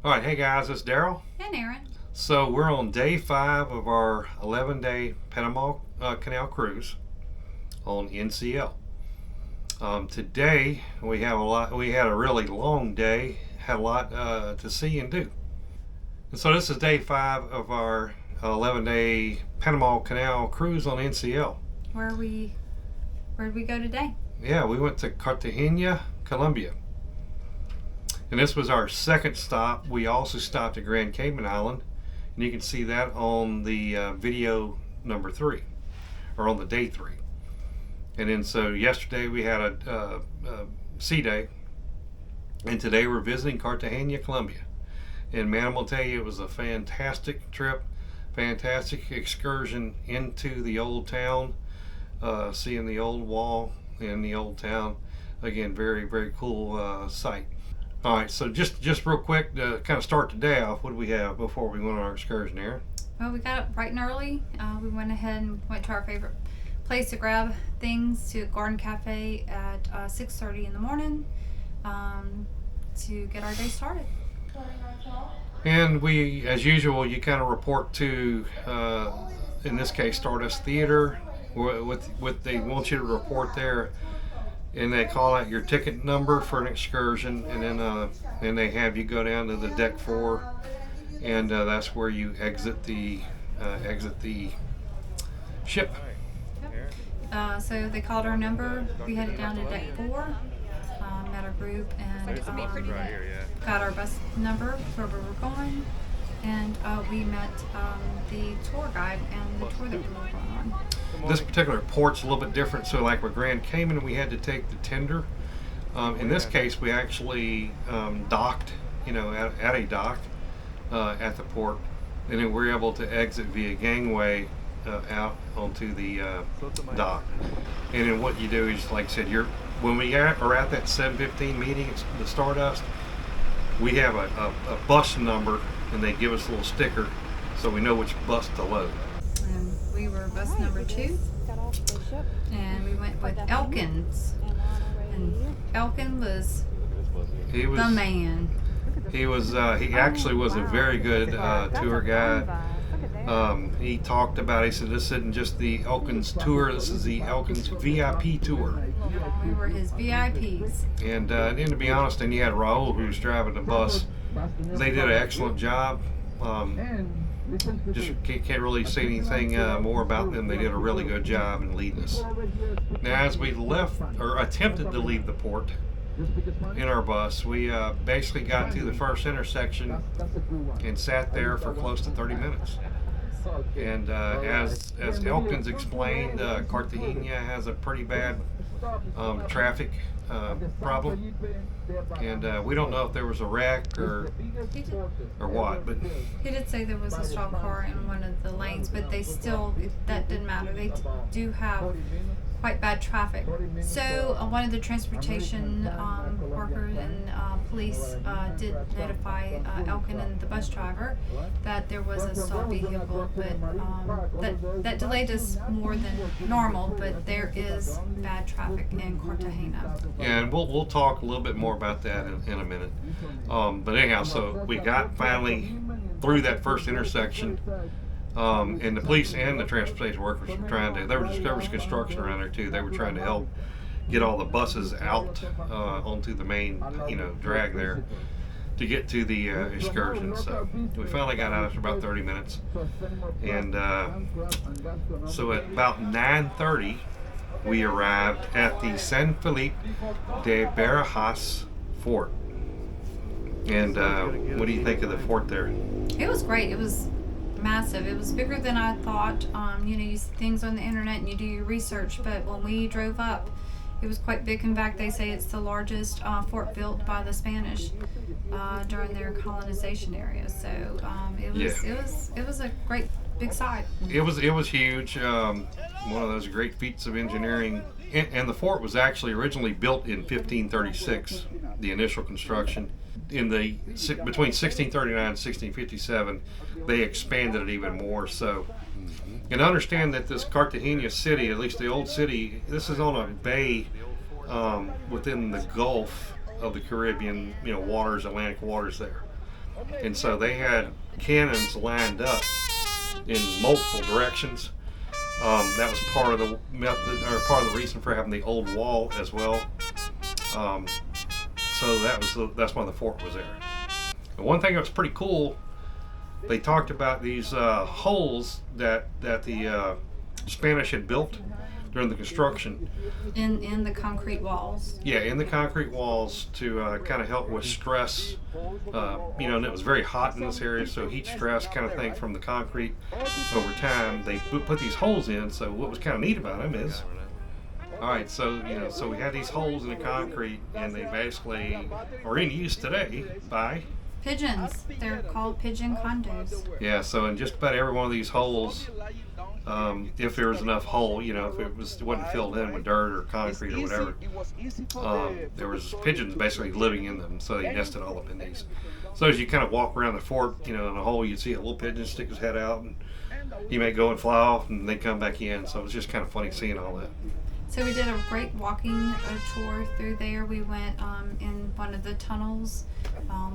All right, hey guys, it's Daryl. And Erin. So we're on day 5 of our 11-day Panama Canal Cruise on NCL. Today we have a lot. We had a really long day. Had a lot to see and do. And so this is day 5 of our 11-day Panama Canal Cruise on NCL. Where'd we go today? Yeah, we went to Cartagena, Colombia. And this was our second stop. We also stopped at Grand Cayman Island, and you can see that on the video number 3, or on the day 3. And then so yesterday we had a sea day, and today we're visiting Cartagena, Colombia. And man, I'm gonna tell you, it was a fantastic trip, fantastic excursion into the old town, seeing the old wall in the old town. Again, very, very cool sight. All right, so just real quick to kind of start the day off, what do we have before we went on our excursion here? Well, we got up bright and early. We went ahead and went to our favorite place to grab things, to Garden Cafe at 6:30 in the morning to get our day started. And we, as usual, you kind of report to, in this case, Stardust Theater. With they want you to report there, and they call out your ticket number for an excursion, and then they have you go down to the deck 4, and that's where you exit the ship. Yep. So they called our number. We headed down to deck 4, met our group, and got our bus number where we were going, and we met the tour guide and the tour that we were going on. This particular port's a little bit different. So like with Grand Cayman, we had to take the tender. In this case, we actually docked, at a dock at the port, and then we're able to exit via gangway out onto the dock. And then what you do is, like I said, when we are at that 7:15 meeting at the Stardust, we have a bus number, and they give us a little sticker so we know which bus to load. We were bus number 2, and we went with Elkins. And Elkin was the man. He actually was a very good tour guide. He talked about, he said, this isn't just the Elkins tour, this is the Elkins VIP tour. We were his VIPs. And to be honest, then you had Raul, who was driving the bus. They did an excellent job. Just can't really say anything more about them. They did a really good job in leading us. Now, as we left, or attempted to leave the port in our bus, we basically got to the first intersection and sat there for close to 30 minutes. And as Elkins explained, Cartagena has a pretty bad traffic problem, and we don't know if there was a wreck or what, but he did say there was a stop car in one of the lanes, but that didn't matter. They do have quite bad traffic. So one of the transportation workers and police did notify Elkin and the bus driver that there was a stalled vehicle, but that delayed us more than normal. But there is bad traffic in Cartagena. Yeah, and we'll talk a little bit more about that in a minute. But anyhow, so we got finally through that first intersection. And the police and the transportation workers were trying to, there was construction around there too. They were trying to help get all the buses out onto the main, drag there to get to the excursion. So we finally got out after about 30 minutes. And so at about 9:30, we arrived at the San Felipe de Barajas fort. And what do you think of the fort there? It was great. It was massive. It was bigger than I thought. You see things on the internet and you do your research, but when we drove up, it was quite big. In fact, they say it's the largest fort built by the Spanish during their colonization area. So it was a great big sight. It was huge. One of those great feats of engineering. And the fort was actually originally built in 1536, the initial construction. Between 1639 and 1657, they expanded it even more. So, and understand that this Cartagena city, at least the old city, this is on a bay within the Gulf of the Caribbean, waters, Atlantic waters there. and so they had cannons lined up in multiple directions. That was part of the method, or part of the reason for having the old wall as well. So that's why the fort was there. And one thing that was pretty cool, they talked about these holes that the Spanish had built during the construction. In the concrete walls. Yeah, in the concrete walls to kind of help with stress. And it was very hot in this area, so heat stress kind of thing from the concrete over time. They put these holes in, so what was kind of neat about them is, all right, so we had these holes in the concrete, and they basically are in use today by pigeons. They're called pigeon condos. Yeah, so in just about every one of these holes, if there was enough hole, if it wasn't filled in with dirt or concrete or whatever, there was pigeons basically living in them, so they nested all up in these. So as you kind of walk around the fort, in a hole, you'd see a little pigeon stick his head out, and he may go and fly off, and they come back in. So it was just kind of funny seeing all that. So we did a great walking tour through there. We went in one of the tunnels.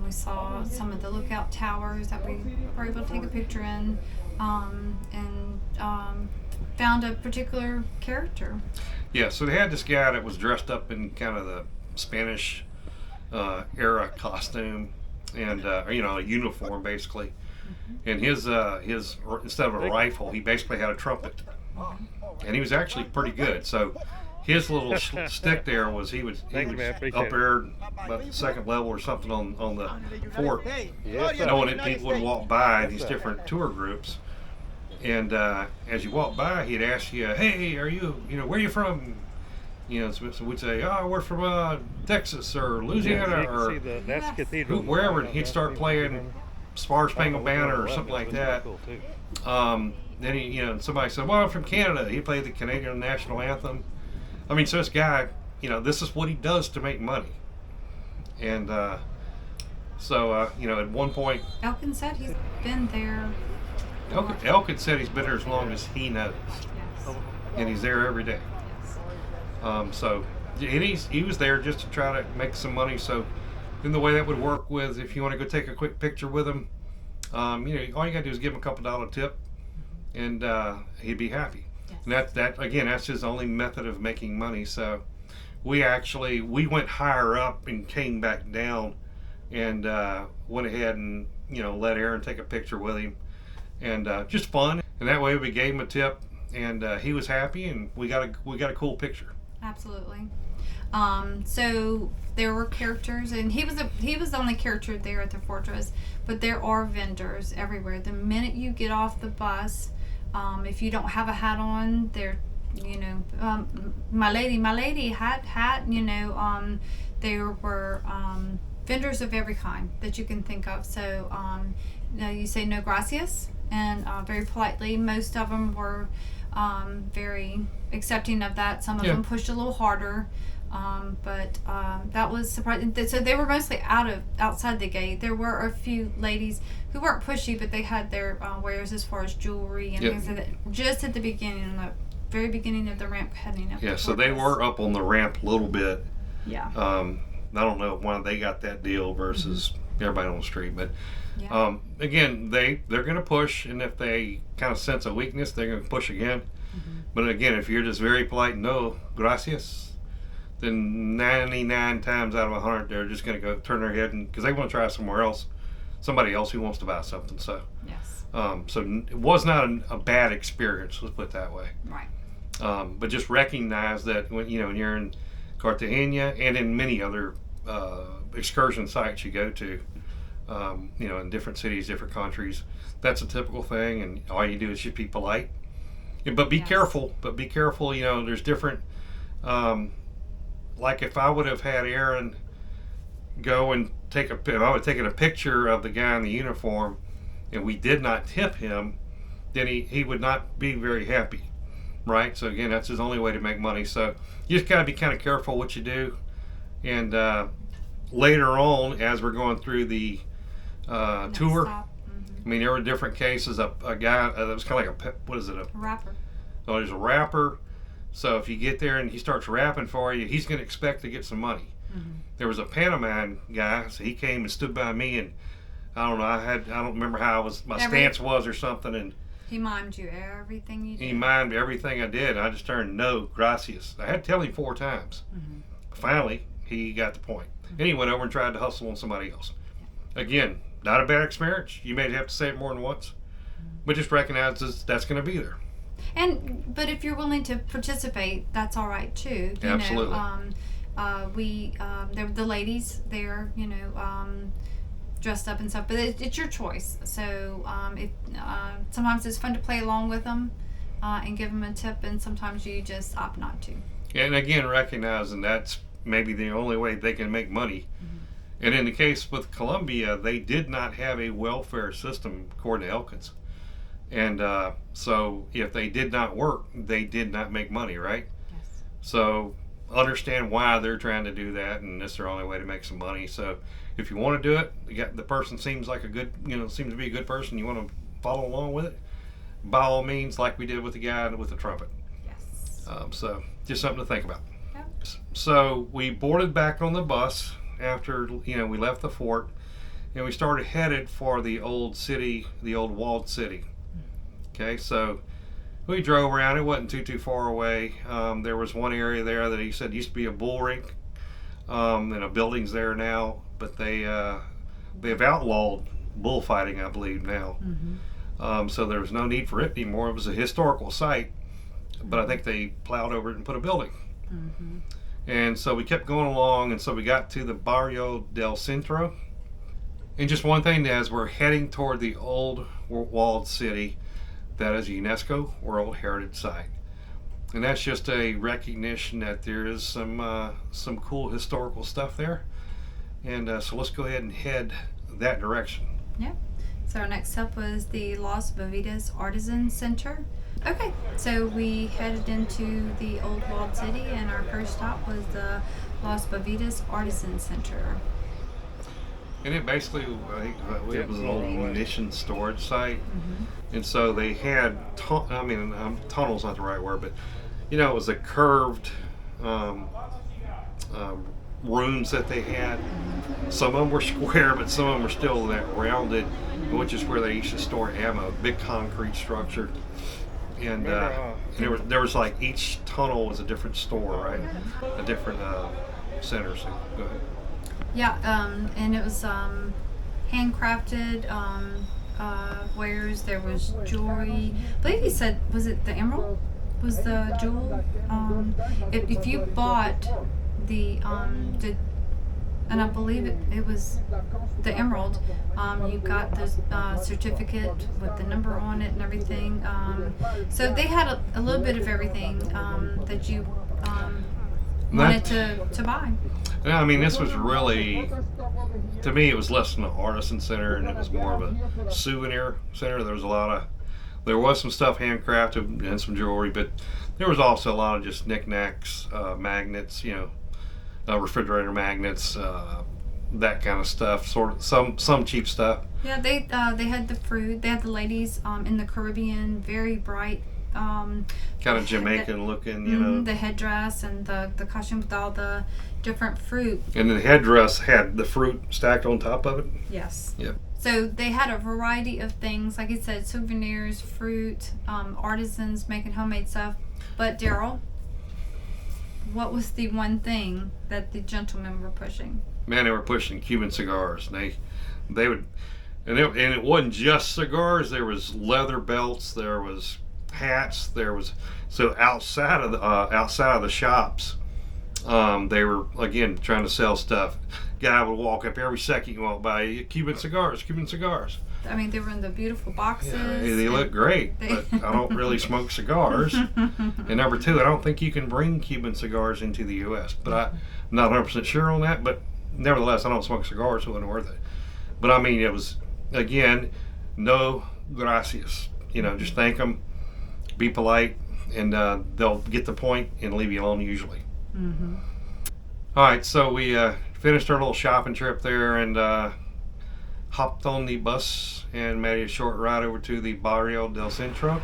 We saw some of the lookout towers that we were able to take a picture in, and found a particular character. Yeah, so they had this guy that was dressed up in kind of the Spanish era costume and a uniform basically. And his instead of a rifle, he basically had a trumpet. And he was actually pretty good. So his little stick there was he was up there about the second level or something on the fort, knowing that people would walk by these different tour groups. And as you walk by, he'd ask you, "Hey, are you, where are you from?" So we'd say, "Oh, we're from Texas or Louisiana or that's Cathedral. wherever." And he'd start playing Star Spangled Banner or something like that. Then he, somebody said, "Well, I'm from Canada." He played the Canadian national anthem. I mean, so this guy, this is what he does to make money. And at one point, Elkin said he's been there. Elkin said he's been there as long as he knows, Yes. and he's there every day. Yes. He was there just to try to make some money. So then the way that would work with, if you want to go take a quick picture with him, all you gotta do is give him a $2 tip, and he'd be happy. Yes. And that's his only method of making money. So we went higher up and came back down, and went ahead and let Erin take a picture with him, and just fun. And that way we gave him a tip, and he was happy, and we got a cool picture. Absolutely. So there were characters, and he was the only character there at the fortress, but there are vendors everywhere. The minute you get off the bus, if you don't have a hat on, there, my lady, hat, there were vendors of every kind that you can think of. So you say no gracias, and very politely. Most of them were very accepting of that. Some of them pushed a little harder, but that was surprising. So they were mostly outside the gate. There were a few ladies who weren't pushy, but they had their wares as far as jewelry and things like that. Just at the beginning, the very beginning of the ramp heading up. Yeah, so they were up on the ramp a little bit. Yeah. I don't know why they got that deal versus everybody on the street, but Yeah. again, they're going to push, and if they kind of sense a weakness, they're going to push again. But again, if you're just very polite, no gracias, then 99 times out of 100, they're just going to go turn their head, because they want to try somebody else who wants to buy something. So Yes. so it was not a bad experience, let's put it that way. Right. But just recognize that when you're in Cartagena and in many other excursion sites you go to, in different cities, different countries, that's a typical thing, and all you do is just be polite. But be careful. There's different. Like if I would have had Erin go and if I would have taken a picture of the guy in the uniform, and we did not tip him, then he would not be very happy, right? So again, that's his only way to make money. So you just gotta be kind of careful what you do. And later on, as we're going through the tour. I mean, there were different cases. A guy that was kind of like a rapper. Oh, there's a rapper. So if you get there and he starts rapping for you, he's going to expect to get some money. There was a Panama guy, so he came and stood by me, and I don't know. I don't remember how my stance was or something, and he mimed you everything you did. He mimed everything I did. I just turned no, gracias. I had to tell him 4 times. Mm-hmm. Finally, he got the point. Mm-hmm. And he went over and tried to hustle on somebody else. Yeah. Again, not a bad experience. You may have to say it more than once, but just recognize that's going to be there. But if you're willing to participate, that's all right too. Absolutely. There were the ladies there, dressed up and stuff, but it's your choice. So sometimes it's fun to play along with them and give them a tip, and sometimes you just opt not to. And again, recognizing that's maybe the only way they can make money. Mm-hmm. And in the case with Colombia, they did not have a welfare system according to Elkins. And so if they did not work, they did not make money, right? Yes. So understand why they're trying to do that, and it's their only way to make some money. So if you want to do it, the person seems like seems to be a good person, you want to follow along with it, by all means, like we did with the guy with the trumpet. Yes. So just something to think about. Yep. So we boarded back on the bus after we left the fort, and we started headed for the old city, the old walled city. Okay, so we drove around. It wasn't too far away. There was one area there that he said used to be a bull rink, and a building's there now, but they've outlawed bullfighting, I believe, now. Mm-hmm. So there was no need for it anymore. It was a historical site, but I think they plowed over it and put a building. Mm-hmm. And so we kept going along, and so we got to the Barrio del Centro. And just one thing, as we're heading toward the old walled city, that is a UNESCO World Heritage Site. And that's just a recognition that there is some cool historical stuff there. And so let's go ahead and head that direction. Yeah. So our next stop was the Los Bovedas Artisans Center. Okay, so we headed into the old walled city, and our first stop was the Los Bovedas Artisans Center. And it basically, I think it was an old munition storage site. Mm-hmm. And so they had, tunnel's not the right word, but, it was a curved rooms that they had. Some of them were square, but some of them were still that rounded, which is where they used to store ammo, big concrete structure. And there was like each tunnel was a different store, right? A different center. So go ahead. Yeah, and it was handcrafted wares. There was jewelry. I believe he said, was it the emerald? Was the jewel? If you bought the and I believe it was the emerald, you got the certificate with the number on it and everything. So they had a little bit of everything that you wanted to buy. Yeah, this was really, to me, it was less than an artisan center, and it was more of a souvenir center. There was some stuff handcrafted and some jewelry, but there was also a lot of just knickknacks, magnets, refrigerator magnets, that kind of stuff. Sort of some cheap stuff. Yeah, they had the fruit. They had the ladies in the Caribbean, very bright. Kind of Jamaican looking, the headdress and the costume with all the different fruit. And the headdress had the fruit stacked on top of it? Yes. Yep. So they had a variety of things, like I said, souvenirs, fruit, artisans making homemade stuff. But Daryl, what was the one thing that the gentlemen were pushing? Man, they were pushing Cuban cigars. They would, and it wasn't just cigars. There was leather belts. There was hats. So outside of the shops, they were again trying to sell stuff. Guy would walk up every second you walk by, Cuban cigars. They were in the beautiful boxes. Yeah, they look great, but I don't really smoke cigars. And number two, I don't think you can bring Cuban cigars into the U.S. But I'm not 100% sure on that. But nevertheless, I don't smoke cigars, so it wasn't worth it. But it was, again, no gracias. Just thank them, be polite, and they'll get the point and leave you alone usually. Mm-hmm. All right, so we finished our little shopping trip there and hopped on the bus and made a short ride over to the Barrio del Centro,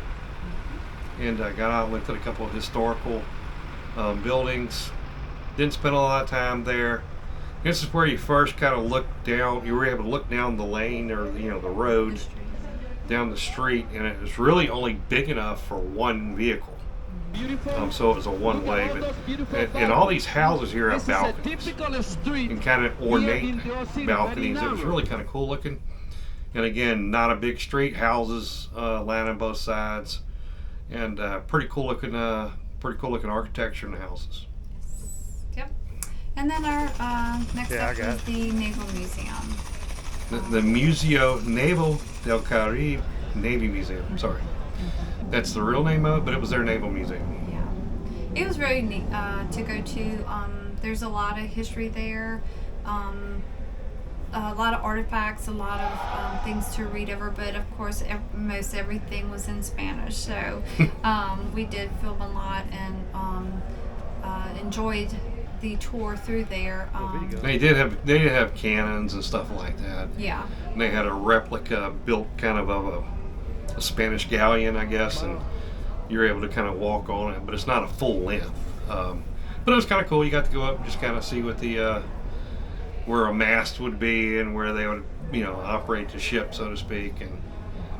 and got out and looked at a couple of historical buildings. Didn't spend a lot of time there. This is where you first kind of looked down. You were able to look down the lane, or the road, down the street, and it was really only big enough for one vehicle. So it was a one-way. And all these houses here have balconies, and kind of ornate balconies. It was really kind of cool looking. And again, not a big street, houses lined on both sides, and pretty cool looking architecture in the houses. Yep. And then our next up is the Naval Museum. The Museo Naval del Carib Navy Museum. Sorry, that's the real name of it, but it was their naval museum. Yeah, it was very neat to go to. There's a lot of history there. A lot of artifacts, a lot of things to read over, but of course most everything was in Spanish, so we did film a lot and enjoyed the tour through there. They did have cannons and stuff like that. Yeah. And they had a replica built kind of a Spanish galleon, I guess, and you're able to kind of walk on it, but it's not a full length. But it was kind of cool. You got to go up and just kind of see what where a mast would be and where they would, operate the ship, so to speak. And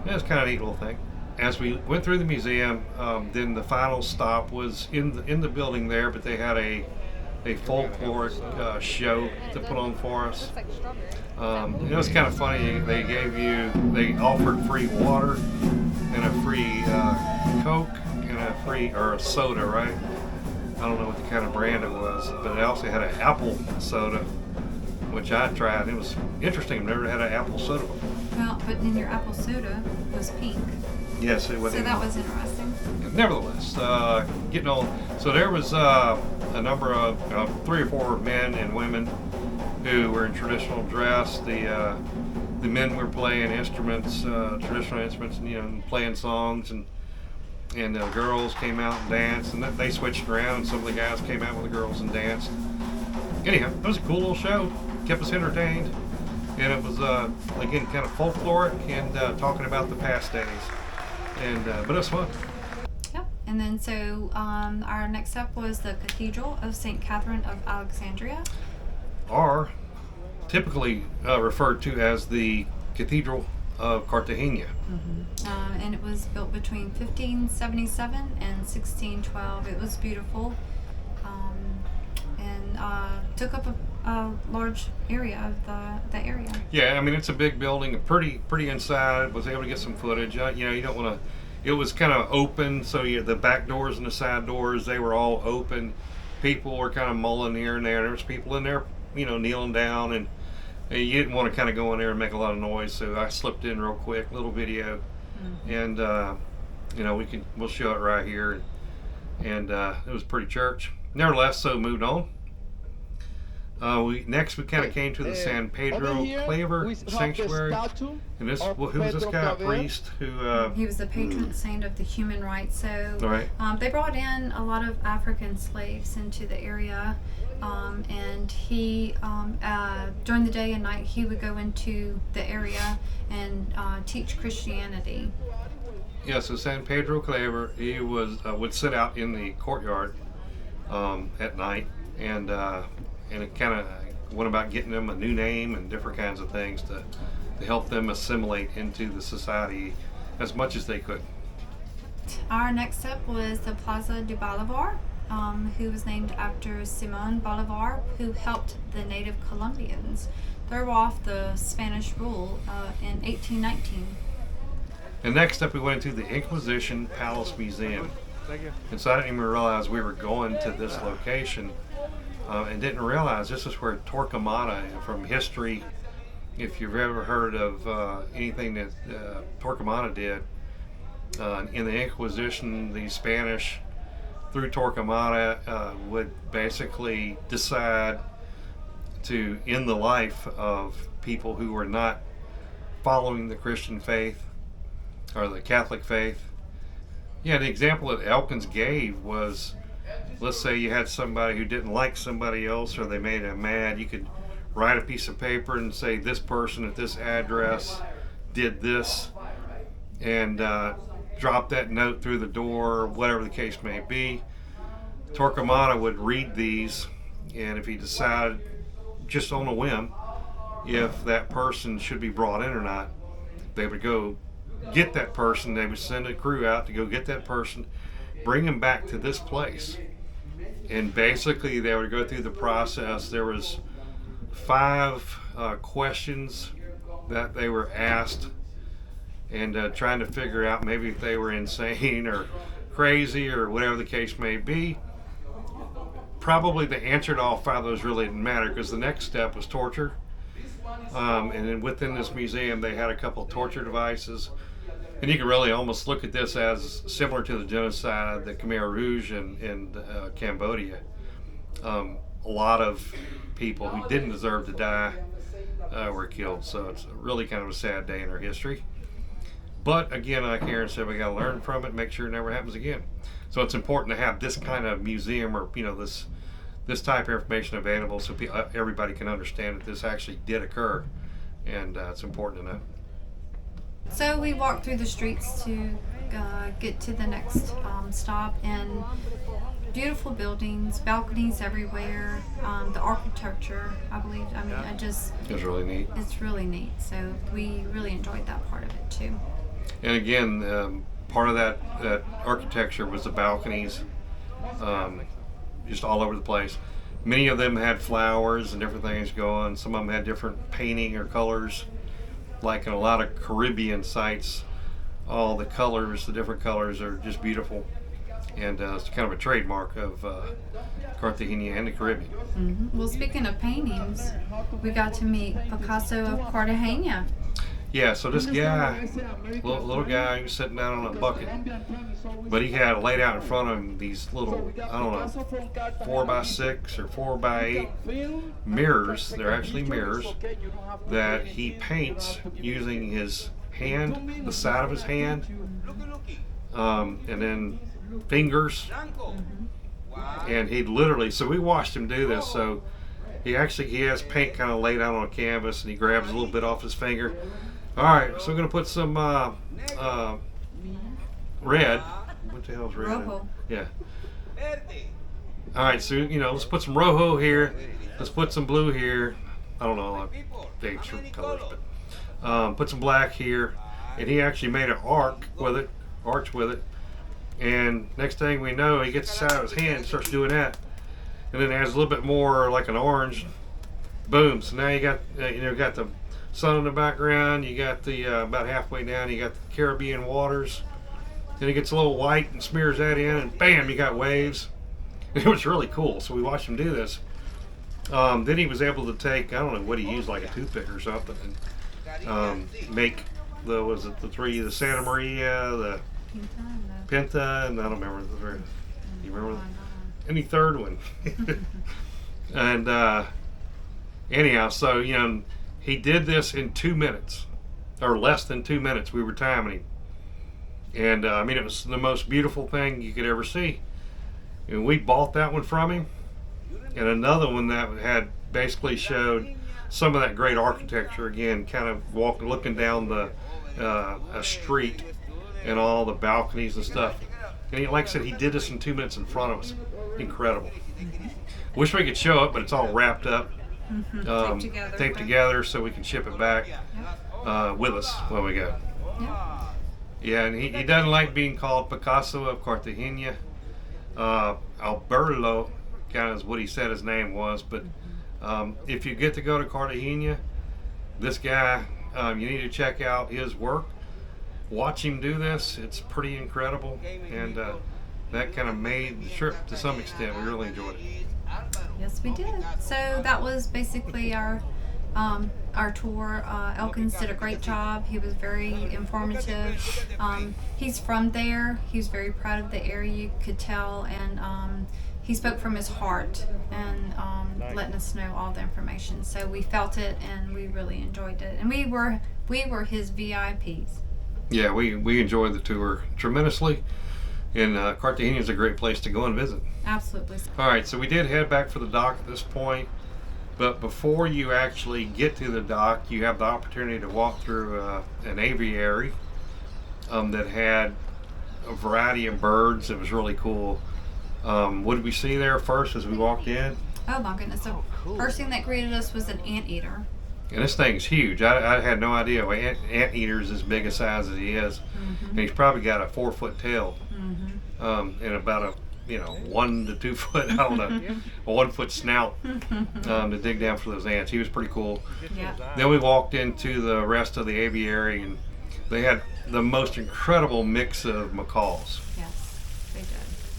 it was kind of a neat little thing. As we went through the museum, then the final stop was in the building there, but they had a folkloric show to put on for us. It was kind of funny. They offered free water and a free Coke and a soda, right? I don't know what the kind of brand it was, but they also had an apple soda, which I tried. It was interesting. I've never had an apple soda before. Well, but then your apple soda was pink. Yes, it was. So that was interesting. Nevertheless, getting on. So there was a number of 3 or 4 men and women who were in traditional dress. The men were playing instruments, traditional instruments, and playing songs, and the girls came out and danced, and they switched around, and some of the guys came out with the girls and danced. Anyhow, it was a cool little show. Kept us entertained, and it was again kind of folkloric and talking about the past days, and but it was fun. Yep. And then so our next step was the Cathedral of St. Catherine of Alexandria, or typically referred to as the Cathedral of Cartagena. Mm-hmm. And it was built between 1577 and 1612. It was beautiful, and took up a large area of the area. Yeah, I mean, it's a big building, pretty inside. Was able to get some footage. You don't want to. It was kind of open, so the back doors and the side doors, they were all open. People were kind of mulling here and there. There was people in there, kneeling down, and you didn't want to kind of go in there and make a lot of noise. So I slipped in real quick, little video, and we'll show it right here. And it was pretty church. Nevertheless, so moved on. We kind of came to the San Pedro Claver sanctuary, and who was this guy? A priest who? He was the patron saint of the human rights. So right. They brought in a lot of African slaves into the area, and he during the day and night he would go into the area and teach Christianity. Yeah, so San Pedro Claver, he would sit out in the courtyard at night, and it kind of went about getting them a new name and different kinds of things to help them assimilate into the society as much as they could. Our next step was the Plaza de Bolivar, who was named after Simon Bolivar, who helped the native Colombians throw off the Spanish rule in 1819. And next up we went into the Inquisition Palace Museum. Thank you. And so I didn't even realize we were going to this location. And didn't realize this is where Torquemada, from history, if you've ever heard of anything that Torquemada did, in the Inquisition, the Spanish, through Torquemada, would basically decide to end the life of people who were not following the Christian faith or the Catholic faith. Yeah, the example that Elkins gave was, let's say you had somebody who didn't like somebody else, or they made them mad. You could write a piece of paper and say, this person at this address did this, and drop that note through the door, whatever the case may be. Torquemada would read these, and if he decided just on a whim, if that person should be brought in or not. They would go get that person. They would send a crew out to go get that person, bring them back to this place. And basically they would go through the process. There was 5 questions that they were asked, and trying to figure out maybe if they were insane or crazy or whatever the case may be. Probably the answer to all 5 of those really didn't matter, because the next step was torture. And then within this museum they had a couple of torture devices, and you can really almost look at this as similar to the genocide, the Khmer Rouge in Cambodia. A lot of people who didn't deserve to die were killed, so it's really kind of a sad day in our history. But again, like Erin said, we got to learn from it, make sure it never happens again. So it's important to have this kind of museum, or this type of information available, so everybody can understand that this actually did occur, and it's important to know. So we walked through the streets to get to the next stop, and beautiful buildings, balconies everywhere, the architecture, I believe. I mean, it was really neat. It's really neat. So we really enjoyed that part of it too. And again, part of that architecture was the balconies, just all over the place. Many of them had flowers and different things going. Some of them had different painting or colors. Like in a lot of Caribbean sites, all the colors, the different colors are just beautiful. And it's kind of a trademark of Cartagena and the Caribbean. Mm-hmm. Well, speaking of paintings, we got to meet Picasso of Cartagena. Yeah, so this guy, little guy, he was sitting down on a bucket, but he had laid out in front of him these little, 4x6 or 4x8 mirrors. They're actually mirrors that he paints using his hand, the side of his hand, and then fingers. And he literally, so we watched him do this. So he has paint kind of laid out on a canvas, and he grabs a little bit off his finger. All right, so we're going to put some red. What the hell is red? Rojo. Yeah. All right, so, let's put some rojo here. Let's put some blue here. I don't know the extra colors, but put some black here. And he actually made an arch with it. And next thing we know, he gets the side of his hand and starts doing that. And then adds a little bit more like an orange. Boom. So now you got the sun in the background, you got the about halfway down, you got the Caribbean waters. Then it gets a little white and smears that in, and bam, you got waves. It was really cool. So we watched him do this. Then he was able to take, I don't know what he used, like a toothpick or something, and make the Santa Maria, the Pinta, and I don't remember the third. You remember any third one? And anyhow, so he did this in 2 minutes, or less than 2 minutes. We were timing him. And it was the most beautiful thing you could ever see. And we bought that one from him. And another one that had basically showed some of that great architecture again, kind of looking down a street and all the balconies and stuff. And like I said, he did this in 2 minutes in front of us. Incredible. Wish we could show it, but it's all wrapped up. Taped together so we can ship it back with us when we go. Yeah, and he doesn't like being called Picasso of Cartagena. Alberto kind of is what he said his name was, but if you get to go to Cartagena, this guy, you need to check out his work. Watch him do this. It's pretty incredible, and that kind of made the trip to some extent. We really enjoyed it. Yes, we did. So that was basically our tour. Elkins did a great job. He was very informative. He's from there. He was very proud of the area, you could tell, and he spoke from his heart and letting us know all the information. So we felt it, and we really enjoyed it. And we were his VIPs. Yeah, we enjoyed the tour tremendously. And Cartagena is a great place to go and visit. Absolutely. All right, so we did head back for the dock at this point. But before you actually get to the dock, you have the opportunity to walk through an aviary that had a variety of birds. It was really cool. What did we see there first as we walked in? Oh my goodness! The first thing that greeted us was an anteater. And this thing's huge. I had no idea. Anteater's as big a size as he is. And he's probably got a 4-foot tail. And about a 1 to 2 foot, I don't know, a 1 foot snout to dig down for those ants. He was pretty cool. Yeah. Then we walked into the rest of the aviary, and they had the most incredible mix of macaws. Yes, they did.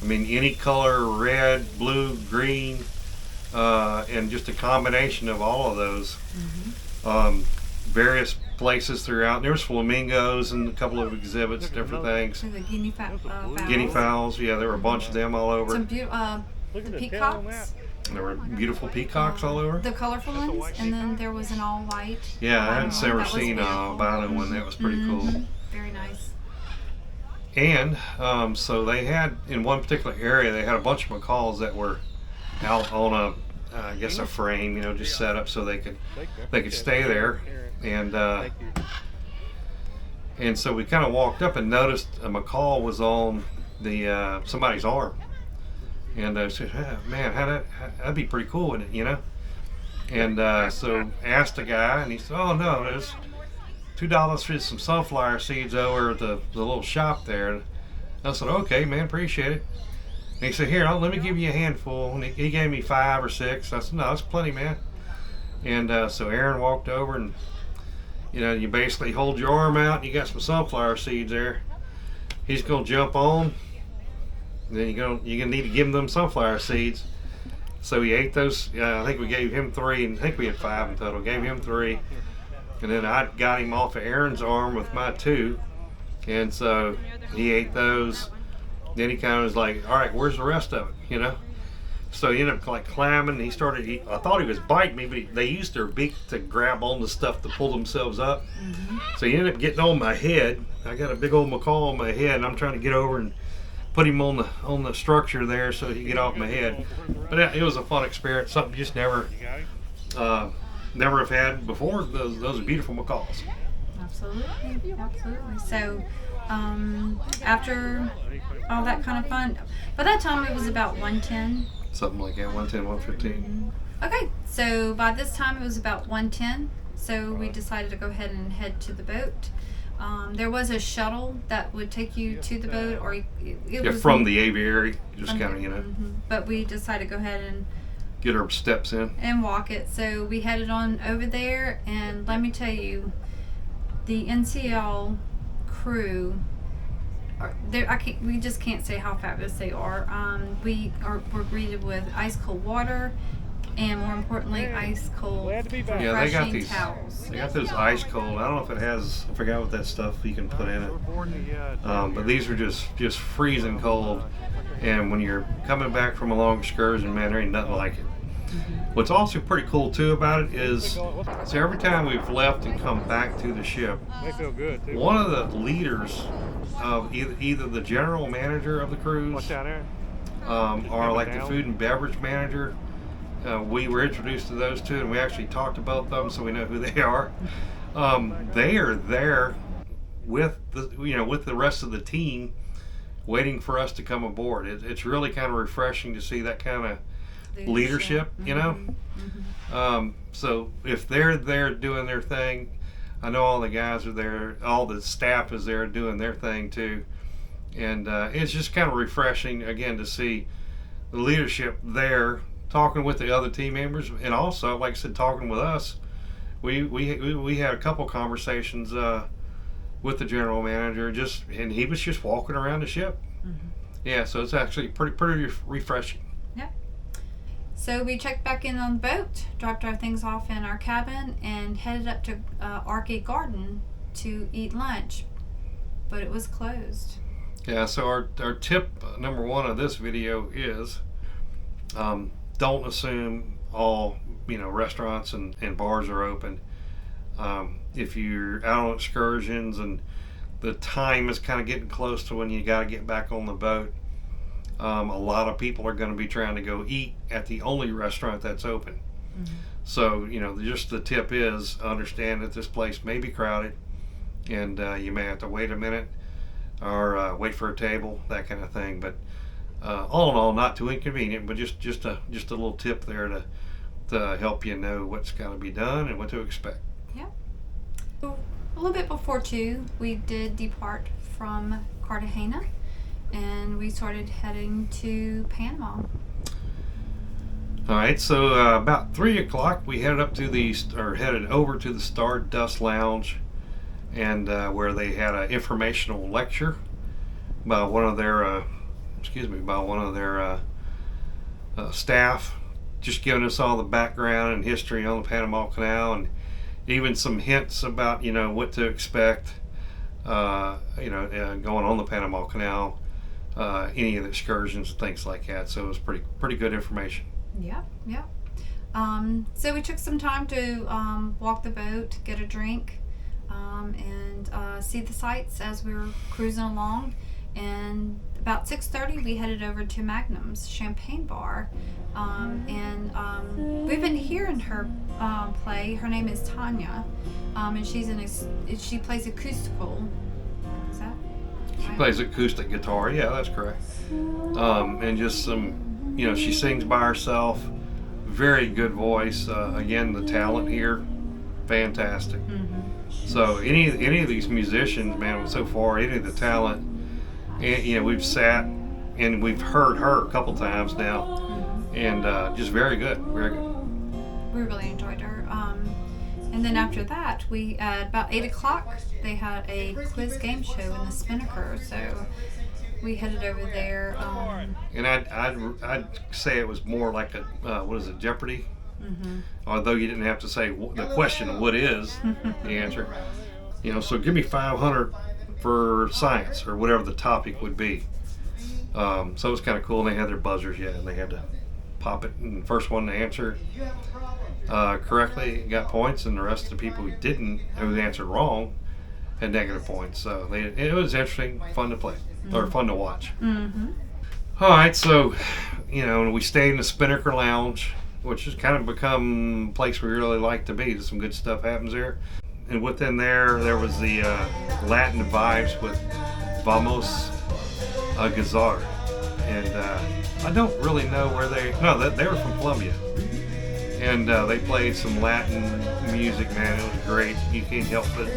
I mean, any color, red, blue, green, and just a combination of all of those. Various places throughout. There was flamingos and a couple of exhibits, different things. So the guinea fowls. Guinea fowls, yeah, there were a bunch of them all over. Some the peacocks. There were beautiful peacocks all over. The colorful ones, and then there was an all white. Yeah, I hadn't ever that was seen an beautiful. albino one. That was pretty cool. Very nice. And so they had, in one particular area, they had a bunch of macaws that were out on a frame, just set up so they could stay there. And so we kind of walked up and noticed a macaw was on the somebody's arm. And I said, man, that'd be pretty cool, wouldn't it, And so asked the guy, and he said, oh, no, there's $2 for some sunflower seeds over at the little shop there. And I said, okay, man, appreciate it. And he said, here, let me give you a handful. And he gave me 5 or 6. I said, no, that's plenty, man. And so Erin walked over, and you basically hold your arm out, and you got some sunflower seeds there. He's gonna jump on. And then you're gonna need to give him them sunflower seeds. So he ate those. I think we gave him 3, and I think we had 5 in total. Gave him 3, and then I got him off of Erin's arm with my 2, and so he ate those. Then he kind of was like, all right, where's the rest of it, So he ended up like climbing, and he started, I thought he was biting me, but they used their beak to grab on the stuff to pull themselves up. So he ended up getting on my head. I got a big old macaw on my head, and I'm trying to get over and put him on the structure there so he could get off my head. But it was a fun experience, something you just never have had before. Those are beautiful macaws. Absolutely. So after all that kind of fun, by that time it was about 1:10. Something like that, 1:10, 1:15. Okay, so by this time it was about 1:10, so we decided to go ahead and head to the boat. There was a shuttle that would take you to the boat, or it was from the aviary, just kind of, But we decided to go ahead and get our steps in and walk it. So we headed on over there, and let me tell you, the NCL crew. We just can't say how fabulous they are. We're greeted with ice cold water, and more importantly, ice cold refreshing towels. They got those ice cold. I don't know if it has. I forgot what that stuff you can put in it. But these are just freezing cold. And when you're coming back from a long excursion, man, there ain't nothing like it. What's also pretty cool too about it is, so every time we've left and come back to the ship, one of the leaders of either the general manager of the cruise or like the food and beverage manager, we were introduced to those two, and we actually talked about them, so we know who they are. They are there with the rest of the team, waiting for us to come aboard. It's really kind of refreshing to see that kind of leadership. So if they're there doing their thing, I know all the guys are there, all the staff is there doing their thing too, and it's just kind of refreshing again to see the leadership there talking with the other team members, and also, like I said, talking with us. We had a couple conversations with the general manager, and he was just walking around the ship. Yeah, so it's actually pretty refreshing. So we checked back in on the boat, dropped our things off in our cabin, and headed up to Arcade Garden to eat lunch, but it was closed. Yeah, so our tip number 1 of this video is don't assume all restaurants and bars are open. If you're out on excursions and the time is kind of getting close to when you got to get back on the boat, a lot of people are going to be trying to go eat at the only restaurant that's open. So just the tip is understand that this place may be crowded, and you may have to wait a minute or wait for a table, that kind of thing. But all in all, not too inconvenient, but just a little tip there to help you know what's got to be done and what to expect. Yeah. So a little bit before 2, we did depart from Cartagena, and we started heading to Panama. All right, so about 3 o'clock, we headed over to the Stardust Lounge, and where they had an informational lecture by one of their staff, just giving us all the background and history on the Panama Canal, and even some hints about what to expect, going on the Panama Canal, any of the excursions and things like that. So it was pretty good information. Yeah. So we took some time to walk the boat, get a drink, and see the sights as we were cruising along. And about 6:30, we headed over to Magnum's Champagne Bar, and we've been hearing her play. Her name is Tanya, and she plays acoustical. Is that? She plays acoustic guitar. Yeah, that's correct. And just some, she sings by herself. Very good voice. Again, the talent here, fantastic. Mm-hmm. So any of these musicians, man, so far, any of the talent. And, we've sat and we've heard her a couple times now, Mm-hmm. and just very good. We really enjoyed her. And then after that, we at about 8 o'clock, they had a quiz game show in the Spinnaker, so we headed over there. And I'd say it was more like a Jeopardy? Mm-hmm. Although you didn't have to say the question, what is the answer? So give me 500 for science or whatever the topic would be. So it was kind of cool. And they had their buzzers, and they had to pop it. And the first one to answer correctly got points, and the rest of the people who answered wrong had negative points. So it was interesting, fun to play, or fun to watch. Mm-hmm. All right, so we stayed in the Spinnaker Lounge, which has kind of become a place we really like to be. Some good stuff happens there. And within there was the Latin vibes with Vamos a Gozar. And I don't really know where they were from Colombia. And they played some Latin music, man. It was great. You can't help but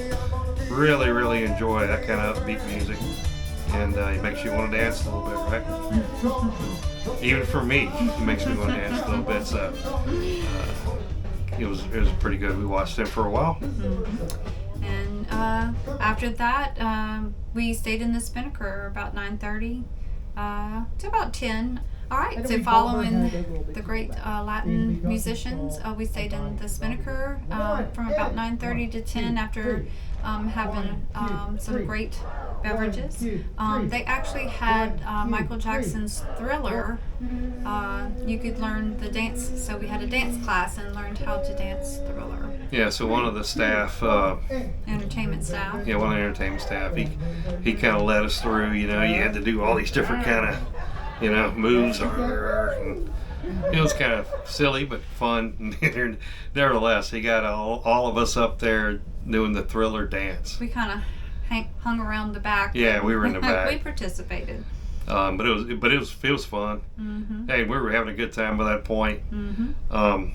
really, really enjoy that kind of upbeat music. And it makes you want to dance a little bit, right? Even for me, it makes me want to dance a little bit. So it was pretty good. We watched them for a while. Mm-hmm. And after that, we stayed in the Spinnaker about 9:30 to about 10. All right, so following the great Latin musicians, we stayed in the Spinnaker from about 9:30 to 10 after having some great beverages. They actually had Michael Jackson's Thriller. You could learn the dance, so we had a dance class and learned how to dance Thriller. Yeah, so one of the staff, Entertainment staff. Yeah, one of the entertainment staff, he kind of led us through. You had to do all these different kind of moves, and it was kind of silly but fun. Nevertheless, he got all of us up there doing the Thriller dance. We kind of hung around the back. Yeah, we were in the back. We participated. But it was fun. Mm-hmm. Hey, we were having a good time by that point. Mm-hmm.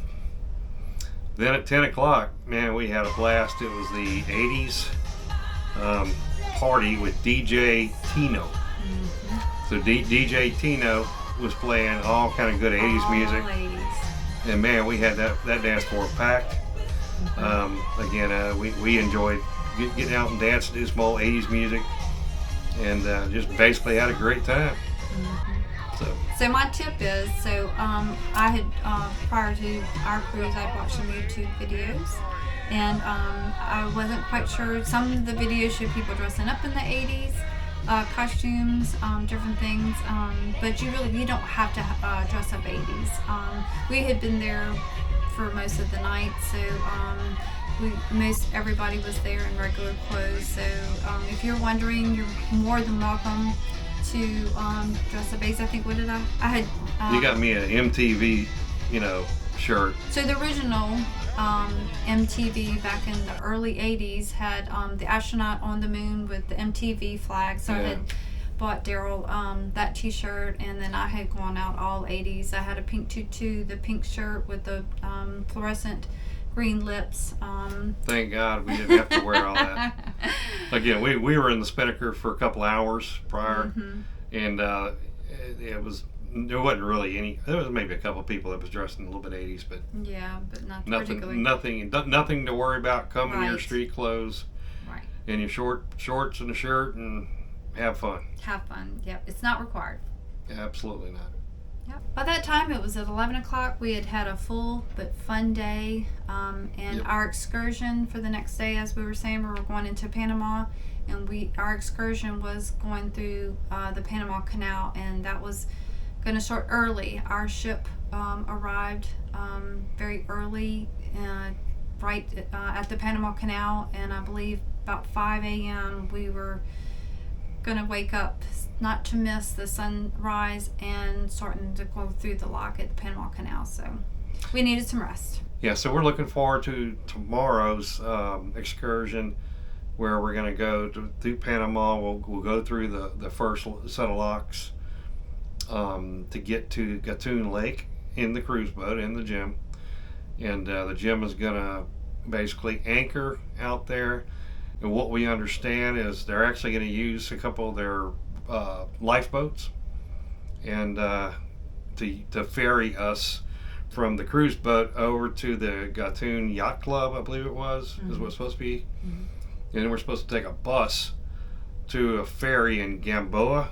Then at 10 o'clock, man, we had a blast. It was the 80s party with DJ Tino. Mm-hmm. So DJ Tino was playing all kind of good 80s music. 80s. And man, we had that dance floor packed. Again, we enjoyed getting out and dancing to some old 80s music, and just basically had a great time. Mm-hmm. So my tip is, I had, prior to our cruise, I'd watched some YouTube videos, and I wasn't quite sure. Some of the videos showed people dressing up in the 80s, costumes, different things, but you don't have to dress up 80s. We had been there for most of the night, so everybody was there in regular clothes. So if you're wondering, you're more than welcome to dress up 80s. I think, what did I had? You got me an MTV, shirt. So the original MTV back in the early 80s had the astronaut on the moon with the MTV flag. So I had bought Daryl that t-shirt, and then I had gone out all 80s. I had a pink tutu, the pink shirt with the fluorescent green lips. Thank God we didn't have to wear all that. Again, we were in the Spinnaker for a couple hours prior, and it was, there wasn't really any. There was maybe a couple people that was dressed in a little bit 80s, but yeah, but not particularly. Nothing to worry about. Come in your Right. street clothes, Right. in your shorts and a shirt, and have fun. Have fun. Yep, it's not required. Absolutely not. Yep. By that time, it was at 11 o'clock. We had had a full but fun day, and Yep. our excursion for the next day, as we were saying, we were going into Panama, and our excursion was going through the Panama Canal, and that was going to start early. Our ship arrived very early, right at the Panama Canal, and I believe about 5 a.m. we were going to wake up not to miss the sunrise and starting to go through the lock at the Panama Canal. So we needed some rest. Yeah, so we're looking forward to tomorrow's excursion, where we're going to go through Panama. We'll go through the first set of locks to get to Gatun Lake in the cruise boat, in the Gem. And the Gem is going to basically anchor out there. And what we understand is they're actually going to use a couple of their lifeboats and to ferry us from the cruise boat over to the Gatun Yacht Club, I believe it was, is what it's supposed to be. And then we're supposed to take a bus to a ferry in Gamboa,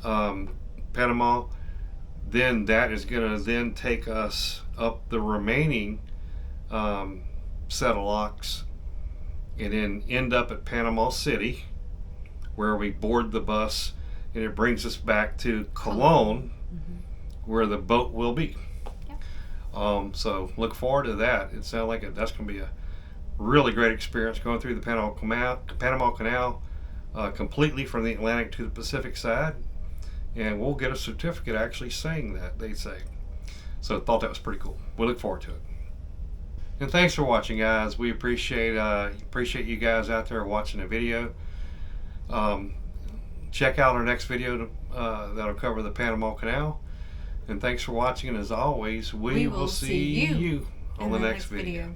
Panama. Then that is going to then take us up the remaining set of locks, and then end up at Panama City, where we board the bus, and it brings us back to Colon, where the boat will be. Yep. So look forward to that. It sounds like that's going to be a really great experience, going through the Panama Canal completely from the Atlantic to the Pacific side, and we'll get a certificate actually saying that, they say. So I thought that was pretty cool. We look forward to it. And thanks for watching, guys. We appreciate you guys out there watching the video. Check out our next video that'll cover the Panama Canal. And thanks for watching. And as always, we will see you on the next video.